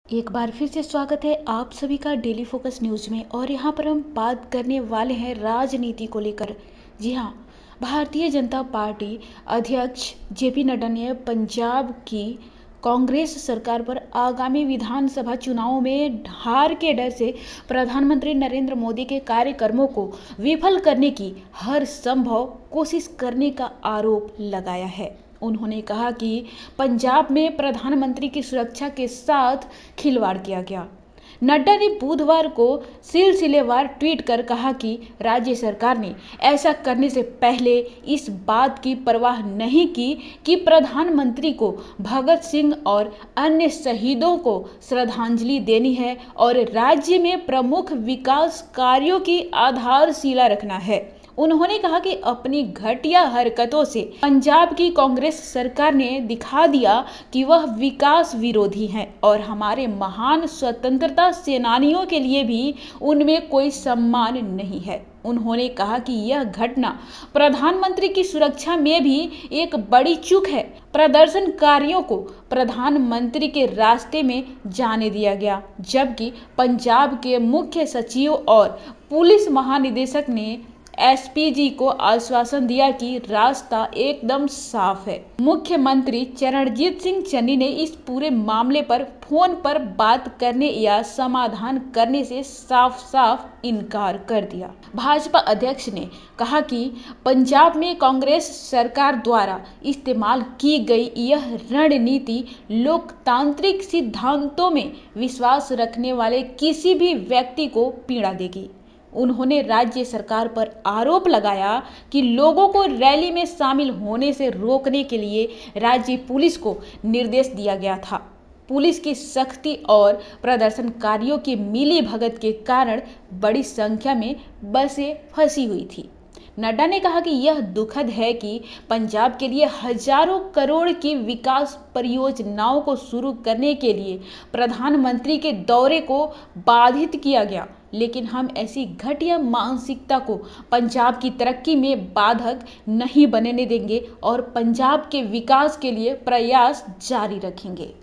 एक बार फिर से स्वागत है आप सभी का डेली फोकस न्यूज में। और यहाँ पर हम बात करने वाले हैं राजनीति को लेकर। जी हाँ, भारतीय जनता पार्टी अध्यक्ष जेपी नड्डा ने पंजाब की कांग्रेस सरकार पर आगामी विधानसभा चुनावों में हार के डर से प्रधानमंत्री नरेंद्र मोदी के कार्यक्रमों को विफल करने की हर संभव कोशिश करने का आरोप लगाया है। उन्होंने कहा कि पंजाब में प्रधानमंत्री की सुरक्षा के साथ खिलवाड़ किया गया। नड्डा ने बुधवार को सिलसिलेवार ट्वीट कर कहा कि राज्य सरकार ने ऐसा करने से पहले इस बात की परवाह नहीं की कि प्रधानमंत्री को भगत सिंह और अन्य शहीदों को श्रद्धांजलि देनी है और राज्य में प्रमुख विकास कार्यों की आधारशिला रखना है। उन्होंने कहा कि अपनी घटिया हरकतों से पंजाब की कांग्रेस सरकार ने दिखा दिया कि वह विकास विरोधी है और हमारे महान स्वतंत्रता सेनानियों के लिए भी उनमें कोई सम्मान नहीं है। उन्होंने कहा कि यह घटना प्रधानमंत्री की सुरक्षा में भी एक बड़ी चूक है। प्रदर्शनकारियों को प्रधानमंत्री के रास्ते में जाने दिया गया, जबकि पंजाब के मुख्य सचिव और पुलिस महानिदेशक ने एसपीजी को आश्वासन दिया कि रास्ता एकदम साफ है। मुख्यमंत्री चरणजीत सिंह चन्नी ने इस पूरे मामले पर फोन पर बात करने या समाधान करने से साफ साफ इनकार कर दिया। भाजपा अध्यक्ष ने कहा कि पंजाब में कांग्रेस सरकार द्वारा इस्तेमाल की गई यह रणनीति लोकतांत्रिक सिद्धांतों में विश्वास रखने वाले किसी भी व्यक्ति को पीड़ा देगी। उन्होंने राज्य सरकार पर आरोप लगाया कि लोगों को रैली में शामिल होने से रोकने के लिए राज्य पुलिस को निर्देश दिया गया था। पुलिस की सख्ती और प्रदर्शनकारियों की मिलीभगत के कारण बड़ी संख्या में बसें फंसी हुई थी। नड्डा ने कहा कि यह दुखद है कि पंजाब के लिए हजारों करोड़ की विकास परियोजनाओं को शुरू करने के लिए प्रधानमंत्री के दौरे को बाधित किया गया, लेकिन हम ऐसी घटिया मानसिकता को पंजाब की तरक्की में बाधक नहीं बनने देंगे और पंजाब के विकास के लिए प्रयास जारी रखेंगे।